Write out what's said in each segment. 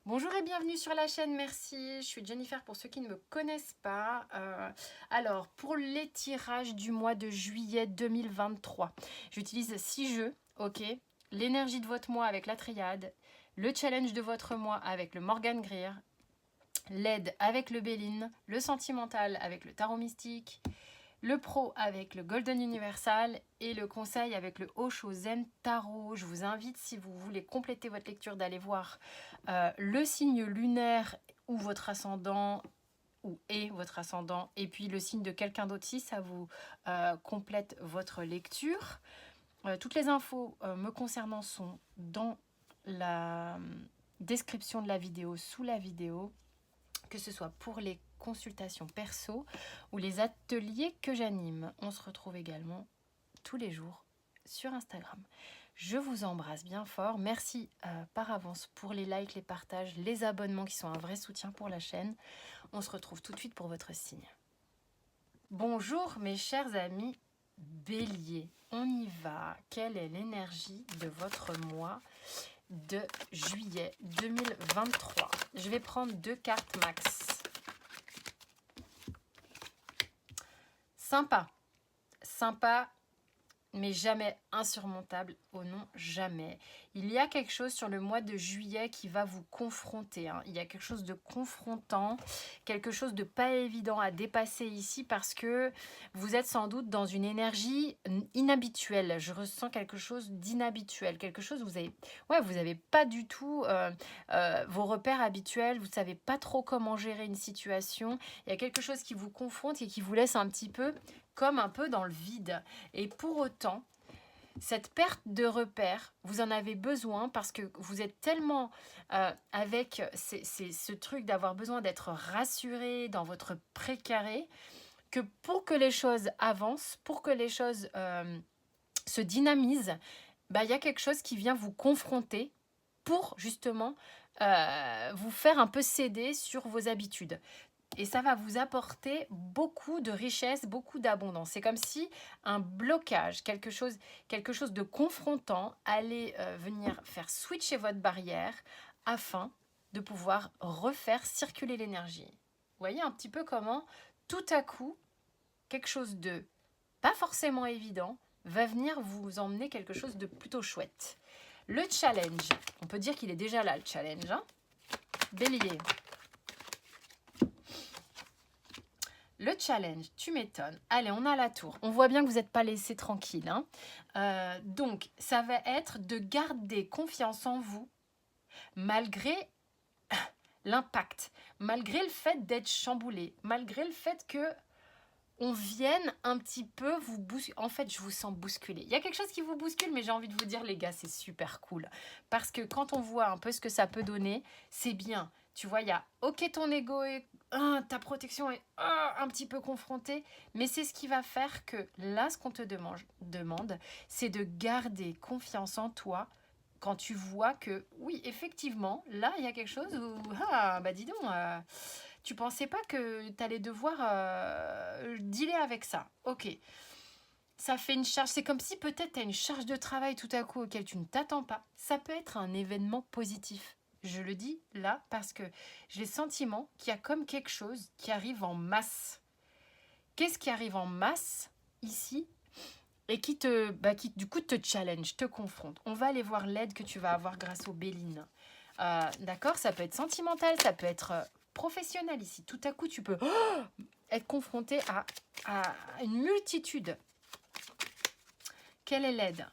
Bonjour et bienvenue sur la chaîne, merci. Je suis Jennifer pour ceux qui ne me connaissent pas. Alors, pour les tirages du mois de juillet 2023, j'utilise 6 jeux, ok. L'énergie de votre mois avec la triade, le challenge de votre mois avec le Morgan Greer, l'aide avec le Béline, le sentimental avec le tarot mystique, le pro avec le Golden Universal et le conseil avec le Osho Zen Tarot. Je vous invite, si vous voulez compléter votre lecture, d'aller voir le signe lunaire ou votre ascendant ou est votre ascendant et puis le signe de quelqu'un d'autre si ça vous complète votre lecture. Toutes les infos me concernant sont dans la description de la vidéo, sous la vidéo, que ce soit pour les consultations perso ou les ateliers que j'anime. On se retrouve également tous les jours sur Instagram. Je vous embrasse bien fort. Merci par avance pour les likes, les partages, les abonnements qui sont un vrai soutien pour la chaîne. On se retrouve tout de suite pour votre signe. Bonjour mes chers amis Bélier. On y va. Quelle est l'énergie de votre mois de juillet 2023? Je vais prendre 2 cartes max. Sympa, sympa, mais jamais insurmontable. Oh non, jamais. Il y a quelque chose sur le mois de juillet qui va vous confronter. Il y a quelque chose de confrontant, quelque chose de pas évident à dépasser ici parce que vous êtes sans doute dans une énergie inhabituelle. Je ressens quelque chose d'inhabituel, quelque chose où vous avez pas du tout vos repères habituels, vous savez pas trop comment gérer une situation. Il y a quelque chose qui vous confronte et qui vous laisse un petit peu comme un peu dans le vide. Et pour autant, cette perte de repères, vous en avez besoin parce que vous êtes tellement avec ce truc d'avoir besoin d'être rassuré dans votre précaré que pour que les choses avancent, pour que les choses se dynamisent, il y a quelque chose qui vient vous confronter pour justement vous faire un peu céder sur vos habitudes. Et ça va vous apporter beaucoup de richesse, beaucoup d'abondance. C'est comme si un blocage, quelque chose de confrontant allait venir faire switcher votre barrière afin de pouvoir refaire circuler l'énergie. Vous voyez un petit peu comment tout à coup, quelque chose de pas forcément évident va venir vous emmener quelque chose de plutôt chouette. Le challenge, on peut dire qu'il est déjà là le challenge. Bélier. Le challenge, tu m'étonnes. Allez, on a la tour. On voit bien que vous n'êtes pas laissé tranquille. Donc, ça va être de garder confiance en vous malgré l'impact, malgré le fait d'être chamboulé, malgré le fait que on vienne un petit peu vous bousculer. En fait, je vous sens bousculer. Il y a quelque chose qui vous bouscule, mais j'ai envie de vous dire, les gars, c'est super cool. Parce que quand on voit un peu ce que ça peut donner, c'est bien. Tu vois, il y a, ok, ton ego est... ta protection est un petit peu confrontée, mais c'est ce qui va faire que là, ce qu'on te demande, c'est de garder confiance en toi quand tu vois que, oui, effectivement, là, il y a quelque chose où, dis donc, tu pensais pas que tu allais devoir dealer avec ça. Ok. Ça fait une charge. C'est comme si peut-être tu as une charge de travail tout à coup auquel tu ne t'attends pas. Ça peut être un événement positif. Je le dis là parce que j'ai le sentiment qu'il y a comme quelque chose qui arrive en masse. Qu'est-ce qui arrive en masse ici et qui du coup te challenge, te confronte. On va aller voir l'aide que tu vas avoir grâce au Béline. D'accord, ça peut être sentimental, ça peut être professionnel ici. Tout à coup, tu peux être confronté à une multitude. Quelle est l'aide?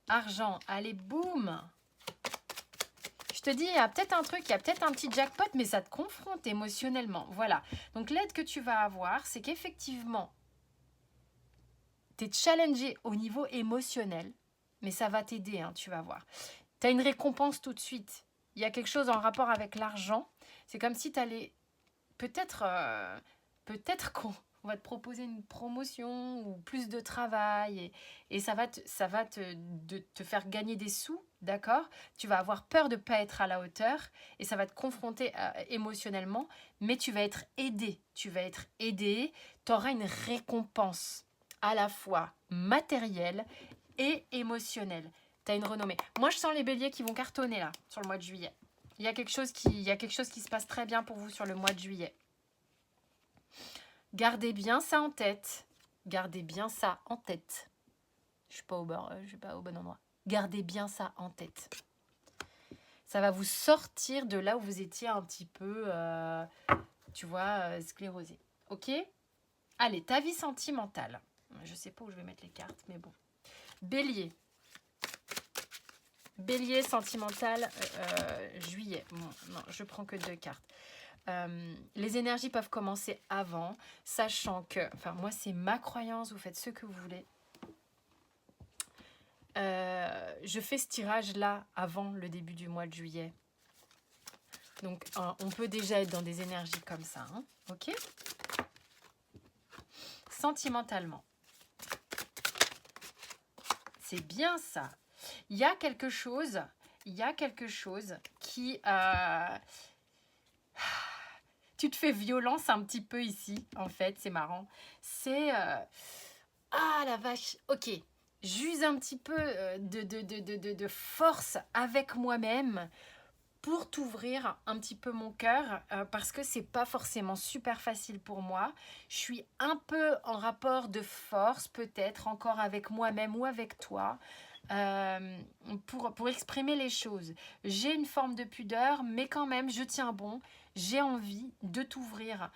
Argent, allez, boum! Je te dis, il y a peut-être un truc, il y a peut-être un petit jackpot, mais ça te confronte émotionnellement. Voilà. Donc l'aide que tu vas avoir, c'est qu'effectivement, tu es challengé au niveau émotionnel, mais ça va t'aider, tu vas voir. Tu as une récompense tout de suite. Il y a quelque chose en rapport avec l'argent. C'est comme si tu allais... Peut-être qu'on va te proposer une promotion ou plus de travail et ça va te faire gagner des sous, d'accord? Tu vas avoir peur de ne pas être à la hauteur et ça va te confronter émotionnellement, mais tu vas être aidé. Tu auras une récompense à la fois matérielle et émotionnelle. Tu as une renommée. Moi, je sens les béliers qui vont cartonner là, sur le mois de juillet. Il y a quelque chose qui se passe très bien pour vous sur le mois de juillet. Gardez bien ça en tête. Gardez bien ça en tête. Je suis pas au bon endroit. Gardez bien ça en tête. Ça va vous sortir de là où vous étiez un petit peu, tu vois, sclérosé. Ok? Allez, ta vie sentimentale. Je sais pas où je vais mettre les cartes, mais bon. Bélier. Bélier sentimental, juillet. Bon, non, je prends que 2 cartes. Les énergies peuvent commencer avant, sachant que, enfin moi c'est ma croyance, vous faites ce que vous voulez. Je fais ce tirage là avant le début du mois de juillet. Donc on peut déjà être dans des énergies comme ça, hein, ok? Sentimentalement. C'est bien ça. Il y a quelque chose qui... tu te fais violence un petit peu ici, en fait, c'est marrant. C'est... ah la vache, ok. J'use un petit peu de force avec moi-même pour t'ouvrir un petit peu mon cœur, parce que c'est pas forcément super facile pour moi. Je suis un peu en rapport de force, peut-être encore avec moi-même ou avec toi, pour exprimer les choses. J'ai une forme de pudeur, mais quand même, je tiens bon. J'ai envie de t'ouvrir,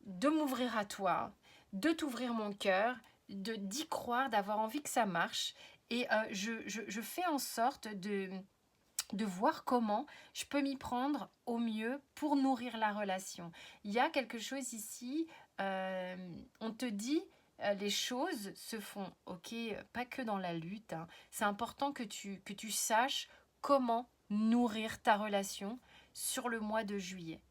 de m'ouvrir à toi, de t'ouvrir mon cœur, d'y croire, d'avoir envie que ça marche. Et je fais en sorte de voir comment je peux m'y prendre au mieux pour nourrir la relation. Il y a quelque chose ici, on te dit, les choses se font, ok, pas que dans la lutte, hein. C'est important que tu saches comment nourrir ta relation sur le mois de juillet.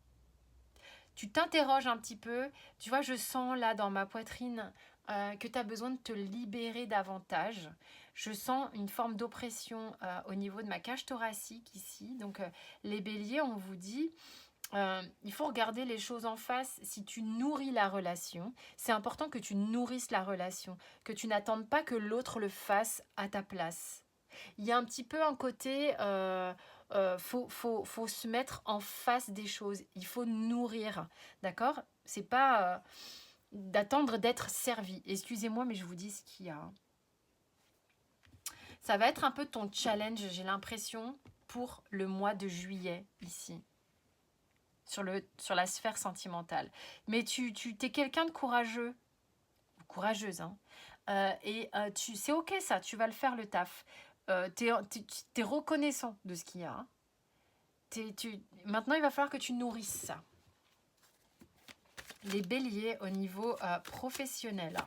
Tu t'interroges un petit peu, tu vois, je sens là dans ma poitrine que tu as besoin de te libérer davantage. Je sens une forme d'oppression au niveau de ma cage thoracique ici. Donc les béliers, on vous dit, il faut regarder les choses en face. Si tu nourris la relation, c'est important que tu nourrisses la relation, que tu n'attendes pas que l'autre le fasse à ta place. Il y a un petit peu un côté, faut se mettre en face des choses. Il faut nourrir, d'accord? C'est pas d'attendre d'être servi. Excusez-moi, mais je vous dis ce qu'il y a. Ça va être un peu ton challenge, j'ai l'impression, pour le mois de juillet, ici. Sur la sphère sentimentale. Mais tu es quelqu'un de courageux. Courageuse, hein. C'est ok ça, tu vas le faire le taf. T'es reconnaissant de ce qu'il y a, hein. Maintenant, il va falloir que tu nourrisses ça. Les béliers au niveau professionnel.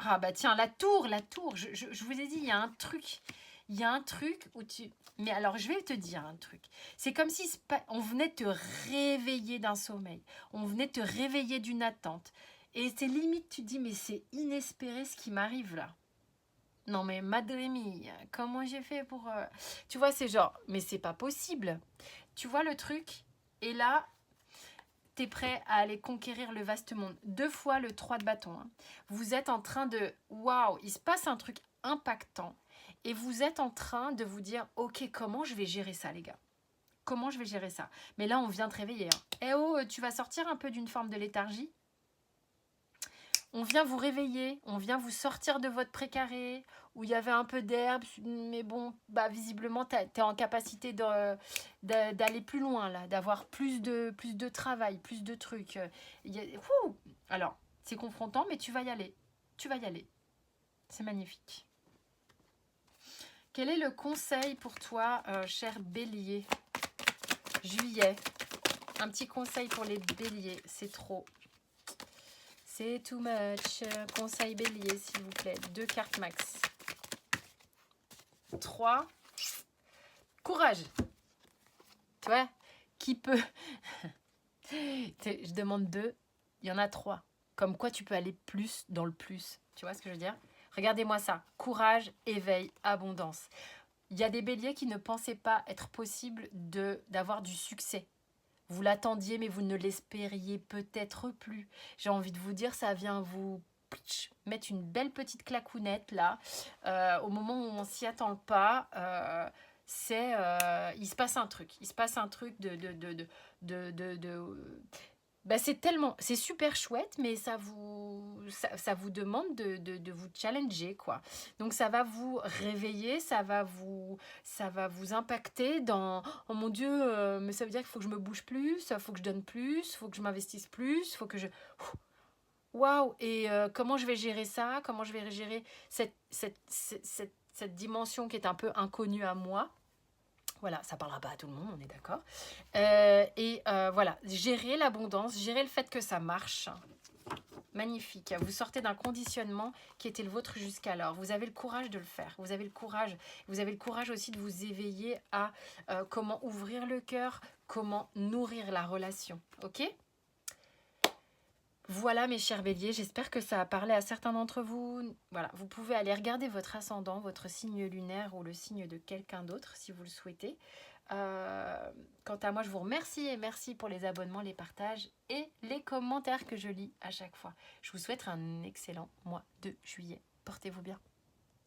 Ah bah tiens, la tour, je vous ai dit, il y a un truc. Il y a un truc où tu... Mais alors, je vais te dire un truc. C'est comme si on venait te réveiller d'un sommeil. On venait te réveiller d'une attente. Et c'est limite, tu te dis, mais c'est inespéré ce qui m'arrive là. Non mais Madremi, comment j'ai fait pour... Tu vois, c'est genre, mais c'est pas possible. Tu vois le truc? Et là, t'es prêt à aller conquérir le vaste monde. 2 fois le 3 de bâton, hein. Vous êtes en train de... Waouh, il se passe un truc impactant. Et vous êtes en train de vous dire, ok, comment je vais gérer ça, les gars? Comment je vais gérer ça? Mais là, on vient te réveiller, hein. Eh oh, tu vas sortir un peu d'une forme de léthargie. On vient vous réveiller, on vient vous sortir de votre précaré, où il y avait un peu d'herbe, mais bon, bah visiblement, tu es en capacité d'aller plus loin, là, d'avoir plus de travail, plus de trucs. Alors, c'est confrontant, mais tu vas y aller. Tu vas y aller. C'est magnifique. Quel est le conseil pour toi, cher bélier? Juillet. Un petit conseil pour les béliers, c'est trop. C'est too much. Conseil bélier, s'il vous plaît. 2 cartes max. 3. Courage. Tu vois? Qui peut... Je demande 2. Il y en a 3. Comme quoi tu peux aller plus dans le plus. Tu vois ce que je veux dire? Regardez-moi ça. Courage, éveil, abondance. Il y a des béliers qui ne pensaient pas être possible d'avoir du succès. Vous l'attendiez, mais vous ne l'espériez peut-être plus. J'ai envie de vous dire, ça vient vous mettre une belle petite claquounette là, au moment où on s'y attend pas. c'est il se passe un truc. Il se passe un truc bah, c'est super chouette, mais ça vous demande de vous challenger, quoi. Donc ça va vous réveiller, ça va vous impacter dans oh mon Dieu, mais ça veut dire qu'il faut que je me bouge plus, il faut que je donne plus, il faut que je m'investisse plus, il faut que je waouh. Et comment je vais gérer ça? Comment je vais gérer cette dimension qui est un peu inconnue à moi? Voilà, ça parlera pas à tout le monde, on est d'accord. Voilà, gérer l'abondance, gérer le fait que ça marche. Magnifique. Vous sortez d'un conditionnement qui était le vôtre jusqu'alors. Vous avez le courage de le faire. Vous avez le courage aussi de vous éveiller à comment ouvrir le cœur, comment nourrir la relation. Ok? Voilà mes chers béliers, j'espère que ça a parlé à certains d'entre vous. Voilà, vous pouvez aller regarder votre ascendant, votre signe lunaire ou le signe de quelqu'un d'autre si vous le souhaitez. Quant à moi, je vous remercie et merci pour les abonnements, les partages et les commentaires que je lis à chaque fois. Je vous souhaite un excellent mois de juillet. Portez-vous bien.